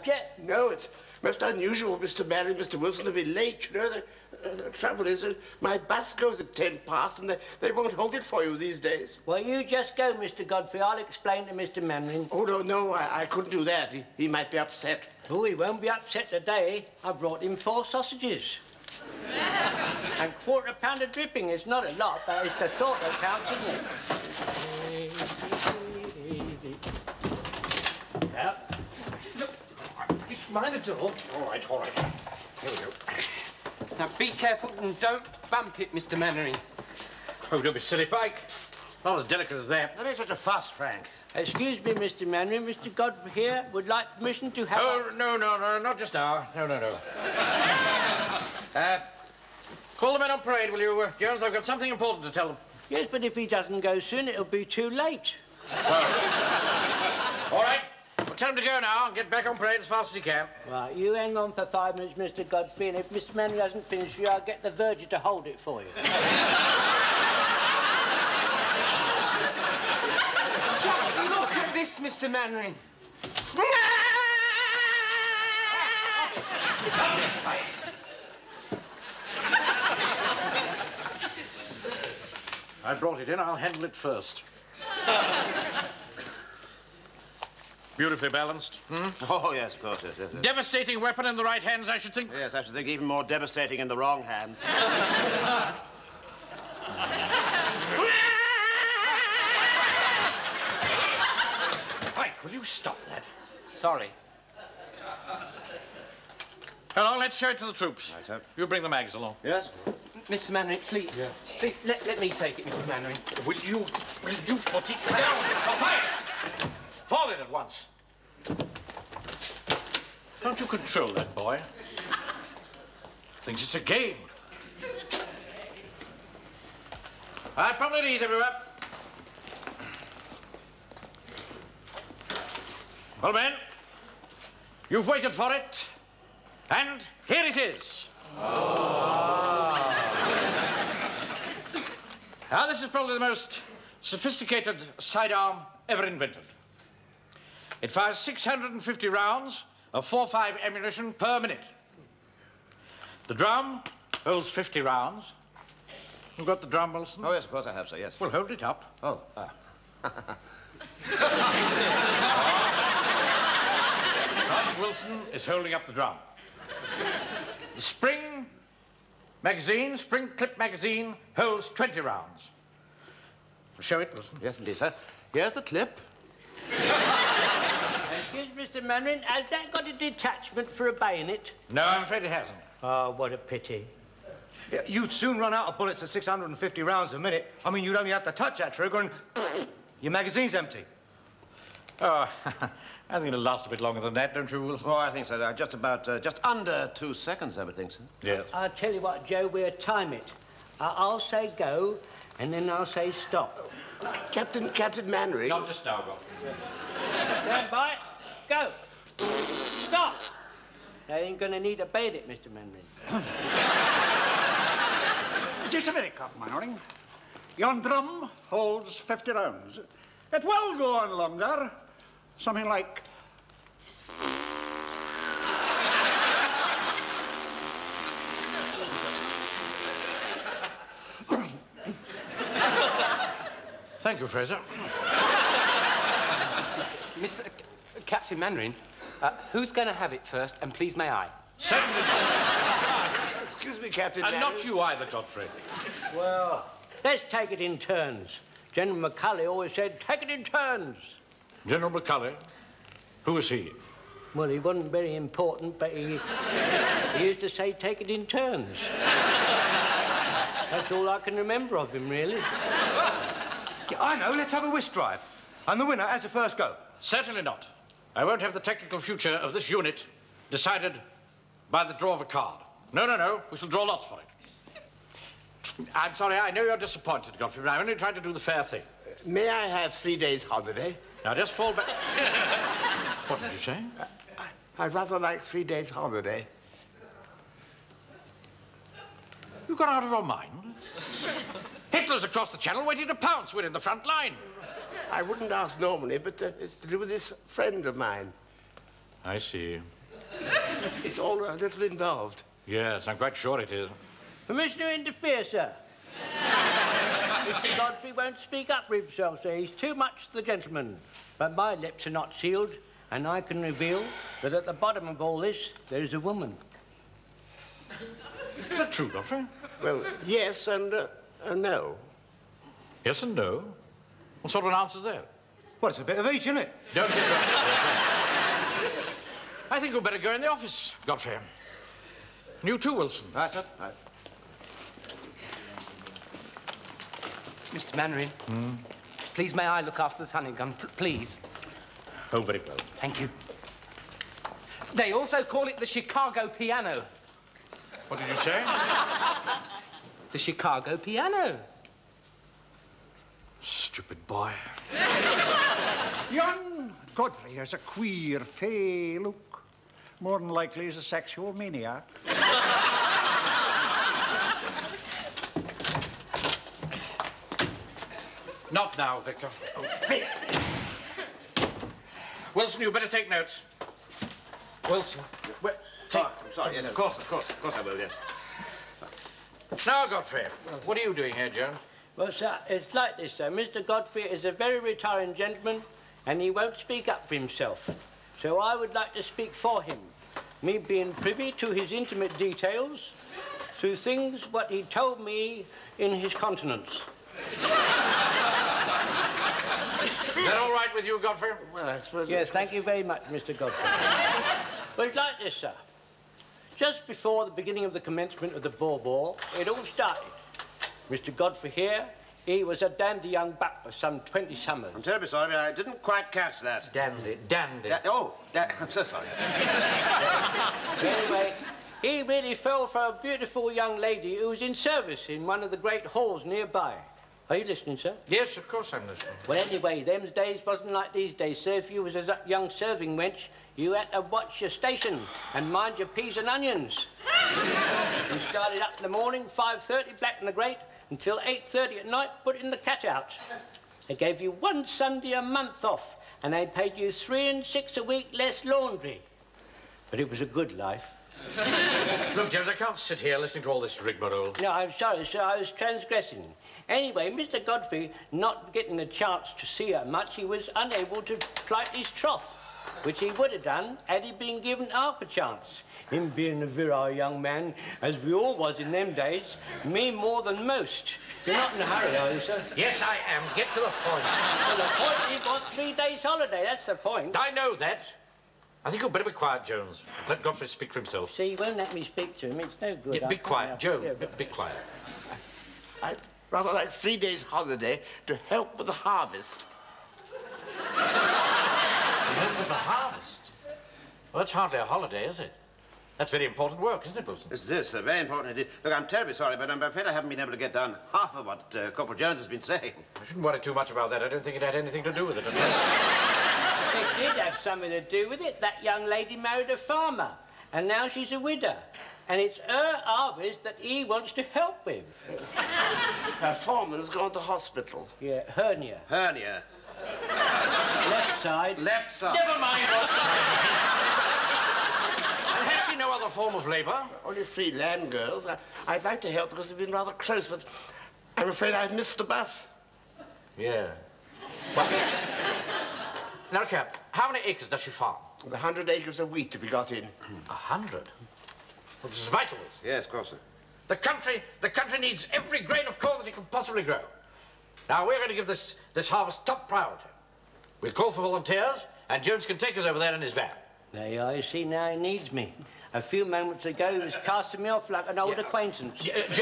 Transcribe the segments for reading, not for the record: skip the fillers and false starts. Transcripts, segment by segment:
Yeah. No, it's most unusual, Mr. Mannering, Mr. Wilson, to be late. You know, the trouble is my bus goes at 10 past and they won't hold it for you these days. Well, you just go, Mr. Godfrey. I'll explain to Mr. Mannering. Oh, no, I couldn't do that. He might be upset. Oh, he won't be upset today. I brought him 4 sausages. And £1/4 pound of dripping. It's not a lot, but it's the thought that counts, isn't it? Yep. Mind the door. All right. Here we go. Now, be careful and don't bump it, Mr. Mannering. Oh, don't be silly, Pike. Not as delicate as that. Don't make such a fuss, Frank. Excuse me, Mr. Mannering. Mr. Godfrey here would like permission to have... Oh, no, not just now. No. Call the men on parade, will you, Jones? I've got something important to tell them. Yes, but if he doesn't go soon, it'll be too late. All right. Well, tell him to go now and get back on parade as fast as he can. Right, you hang on for 5 minutes, Mr. Godfrey, and if Mr. Mannering hasn't finished you, I'll get the verger to hold it for you. Just look at this, Mr. Mannering. I brought it in. I'll handle it first. Beautifully balanced. Oh, yes, of course, yes. Devastating weapon in the right hands, I should think. Yes, I should think even more devastating in the wrong hands. Pike, will you stop that? Sorry. Hello, let's show it to the troops. Right, sir. You bring the mags along. Yes? Mr. Mannering, please. Yeah. Please, let me take it, Mr. Mannering. Will you put it down? Pike! Fall in at once. Don't you control that boy? Thinks it's a game. All right, promenade ease, everyone. Well, men, you've waited for it, and here it is. Now, this is probably the most sophisticated sidearm ever invented. It fires 650 rounds of 4.5 ammunition per minute. The drum holds 50 rounds. You got the drum, Wilson? Oh, yes, of course I have, sir, yes. Well, hold it up. Oh. Sergeant Wilson is holding up the drum. The spring clip magazine, holds 20 rounds. Show it, Wilson. Yes, indeed, sir. Here's the clip. Excuse Mr. Mannering, has that got a detachment for a bayonet? No, I'm afraid it hasn't. Oh, what a pity. Yeah, you'd soon run out of bullets at 650 rounds a minute. I mean, you'd only have to touch that trigger and your magazine's empty. Oh, I think it'll last a bit longer than that, don't you, Wilson? Oh, I think so. Just under 2 seconds, I would think, sir. Yes. I'll tell you what, Joe, we'll time it. I'll say go, and then I'll say stop. Captain Mannering. Not just now, Godfrey. Stand by. Go. Stop. They ain't gonna need a bayonet, Mr. Mannering. Just a minute, Captain Mannering. Yon drum holds 50 rounds. It will go on longer. Something like... Thank you, Fraser. Mr. Captain Mannering, who's going to have it first, and please may I? Certainly not. Excuse me, Captain And Mannering. not you either, Godfrey. Well, let's take it in turns. General McCulley always said, take it in turns. General McCulley? Who was he? Well, he wasn't very important, but he used to say, take it in turns. That's all I can remember of him, really. Yeah, I know. Let's have a whist drive. And the winner has the first go. Certainly not. I won't have the technical future of this unit decided by the draw of a card. No. We shall draw lots for it. I'm sorry, I know you're disappointed, Godfrey, but I'm only trying to do the fair thing. May I have 3 days holiday? Now, just fall back. What did you say? I'd rather like 3 days holiday. You got out of your mind? Hitler's across the channel waiting to pounce. We're in the front line. I wouldn't ask normally, but it's to do with this friend of mine. I see. It's all a little involved. Yes, I'm quite sure it is. Permission to interfere, sir. Mr. Godfrey won't speak up for himself, sir. He's too much the gentleman. But my lips are not sealed, and I can reveal that at the bottom of all this, there is a woman. Is that true, Godfrey? Well, yes and no. Yes and no. What sort of an answer's that? Well, it's a bit of each, isn't it? Don't get wrong. I think we'd better go in the office, Godfrey. And you too, Wilson. Right, sir. Right. Mr. Mannering, please may I look after the hunting gun, please? Oh, very well. Thank you. They also call it the Chicago piano. What did you say? The Chicago piano. Stupid boy. Young Godfrey has a queer, fey look. More than likely he's a sexual maniac. Not now, Vicar. Wilson, you better take notes. Wilson, I'm sorry. Yes, of course I will, yes. Now, Godfrey, what are you doing here, Jones? Well, sir, it's like this, sir. Mr. Godfrey is a very retiring gentleman, and he won't speak up for himself. So I would like to speak for him, me being privy to his intimate details through things what he told me in his continence. Is that all right with you, Godfrey? Well, I suppose... Yes, thank you very much, Mr. Godfrey. Well, it's like this, sir. Just before the beginning of the commencement of the Boer War, it all started. Mr. Godfrey here, he was a dandy young buck of some 20 summers. I'm terribly sorry, I didn't quite catch that. Dandy. I'm so sorry. Anyway, he really fell for a beautiful young lady who was in service in one of the great halls nearby. Are you listening, sir? Yes, of course I'm listening. Well, anyway, them days wasn't like these days, sir. If you was a young serving wench, you had to watch your station and mind your peas and onions. You started up in the morning, 5:30, black in the grate, until 8:30 at night, putting the cat out. They gave you one Sunday a month off, and they paid you 3 and 6 a week less laundry. But it was a good life. Look, Jones, I can't sit here listening to all this rigmarole. No, I'm sorry, sir, I was transgressing. Anyway, Mr. Godfrey, not getting a chance to see her much, he was unable to plight his troth, which he would have done had he been given half a chance. Him being a virile young man, as we all was in them days, me more than most. You're not in a hurry, are you, sir? Yes, I am. Get to the point. Well, the point, he got 3 days' holiday, that's the point. I know that. I think you'd better be quiet, Jones. Let Godfrey speak for himself. See, he won't let me speak to him, it's no good. Yeah, be quiet, Jones. Yeah, Be quiet. I'd rather like 3 days' holiday to help with the harvest. To help with the harvest? Well, that's hardly a holiday, is it? That's very important work, isn't it, Wilson? This is very important indeed. Look, I'm terribly sorry, but I'm afraid I haven't been able to get down half of what Corporal Jones has been saying. I shouldn't worry too much about that. I don't think it had anything to do with it. Unless... It did have something to do with it. That young lady married a farmer, and now she's a widow. And it's her harvest that he wants to help with. Her foreman's gone to hospital. Yeah, hernia. Hernia. Left side. Left side. Never mind what side. And has she no other form of labour? Only 3 land girls. I'd like to help because we've been rather close, but I'm afraid I've missed the bus. Yeah. Well, now, Cap, how many acres does she farm? 100 acres of wheat to be got in. 100? Well, this is vital. Yes, of course, sir. The country needs every grain of corn that it can possibly grow. Now, we're going to give this harvest top priority. We'll call for volunteers, and Jones can take us over there in his van. There you are, you see, now he needs me. A few moments ago, he was casting me off like an old acquaintance. Jones,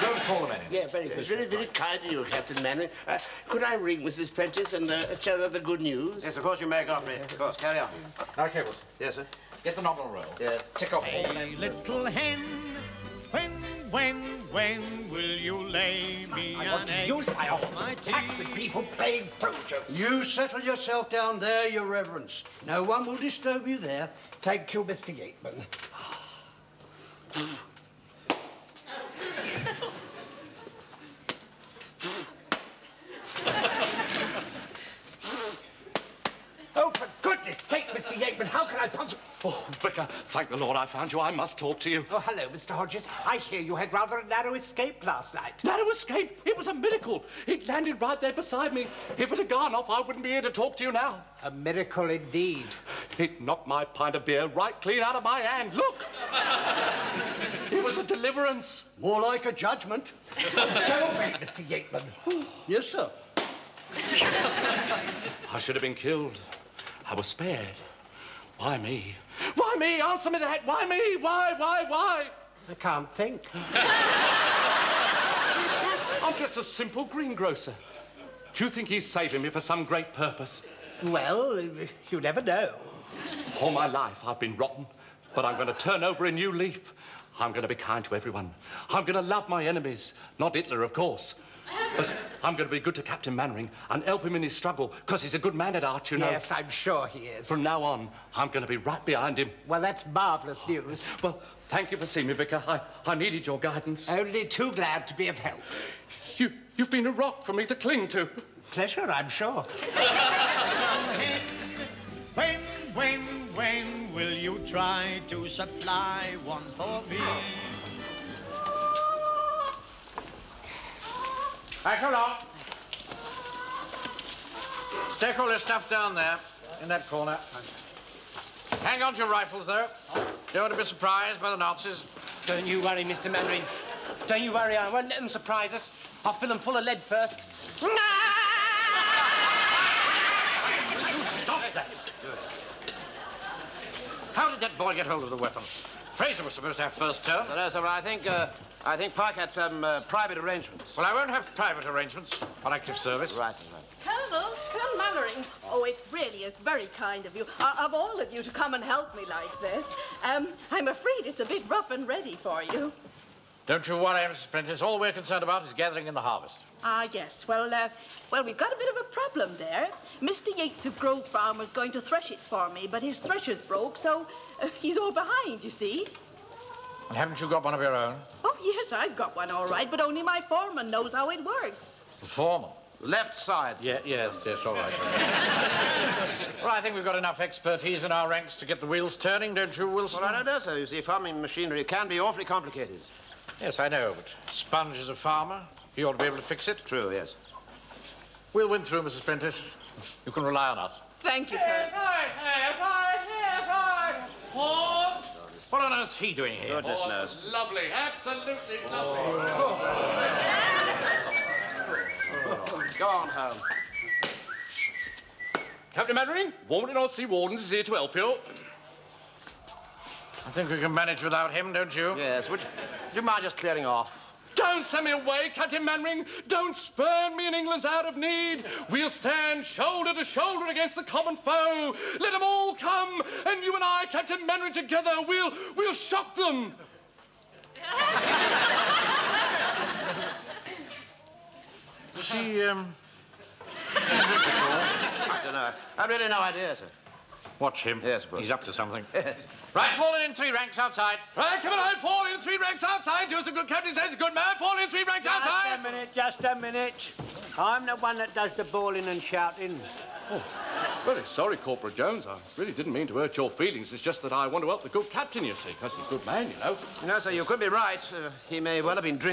don't fall a minute. Yeah, very good. It's very, very kind of you, Captain Manning. Could I ring Mrs. Prentice and tell her the good news? Yes, of course you may, Godfrey. Of course, carry on. Now, Cables, Yes, sir. get the nominal roll. Yeah. Tick off all the Hey, names. little hen, when will you lay me an egg? Use my office My packed with people playing soldiers. You settle yourself down there, Your Reverence. No one will disturb you there. Thank you, Mr. Yateman. Oh, for goodness sake, Mr. Yateman, how can I possibly... Oh, Vicar, thank the Lord I found you. I must talk to you. Oh, hello, Mr. Hodges. I hear you had rather a narrow escape last night. Narrow escape? It was a miracle. It landed right there beside me. If it had gone off, I wouldn't be here to talk to you now. A miracle indeed. It knocked my pint of beer right clean out of my hand. Look! It was a deliverance. More like a judgment. Go away, Mr. Yateman. Yes, sir. I should have been killed. I was spared. Why me? Why me? Answer me that. Why me? Why? I can't think. I'm just a simple greengrocer. Do you think he's saving me for some great purpose? Well, you never know. All my life I've been rotten, but I'm going to turn over a new leaf. I'm going to be kind to everyone. I'm going to love my enemies. Not Hitler, of course. But I'm going to be good to Captain Mannering and help him in his struggle, because he's a good man at heart, you know. Yes, I'm sure he is. From now on, I'm going to be right behind him. Well, that's marvellous news. Well, thank you for seeing me, Vicar. I needed your guidance. Only too glad to be of help. You've been a rock for me to cling to. Pleasure, I'm sure. When will you try to supply one for me? Back along. Stick all your stuff down there, in that corner. Hang on to your rifles, though. Don't want to be surprised by the Nazis. Don't you worry, Mr. Mannering. Don't you worry, I won't let them surprise us. I'll fill them full of lead first. Stop that! How did that boy get hold of the weapon? Fraser was supposed to have first turn. No, sir, I think Park had some private arrangements. Well, I won't have private arrangements on active service. Right. Colonel Mannering. Oh, it really is very kind of you, of all of you, to come and help me like this. I'm afraid it's a bit rough and ready for you. Don't you worry, Mrs. Prentice. All we're concerned about is gathering in the harvest. Ah, yes. Well, we've got a bit of a problem there. Mr. Yates of Grove Farm was going to thresh it for me, but his thresher's broke, so he's all behind, you see. And haven't you got one of your own? Oh, yes, I've got one, all right, but only my foreman knows how it works. The foreman? Left side. Yeah, yes, all right. Well, I think we've got enough expertise in our ranks to get the wheels turning, don't you, Wilson? Well, I don't know, sir. You see, farming machinery can be awfully complicated. Yes, I know, but Sponge is a farmer. He ought to be able to fix it. True, yes. We'll win through, Mrs. Prentice. You can rely on us. Thank you, Colonel. What on earth's he doing here? Goodness knows. Lovely, absolutely lovely. Go on home. Captain Mannering, Warden North Sea Wardens is here to help you. I think we can manage without him, don't you? Yes. Would you mind just clearing off? Don't send me away, Captain Mannering. Don't spurn me in England's hour of need. We'll stand shoulder to shoulder against the common foe. Let them all come, and you and I, Captain Mannering, together, we'll shock them. She, I don't know. I've really no idea, sir. Watch him. Yes, of course. He's up to something. Right, falling in 3 ranks outside. Right, come on, fall in 3 ranks outside. Do as the good captain says, good man. Fall in 3 ranks outside. Just a minute. I'm the one that does the bawling and shouting. Oh, very sorry, Corporal Jones. I really didn't mean to hurt your feelings. It's just that I want to help the good captain, you see, because he's a good man, you know. No, sir, you could be right. He may well have been drinking.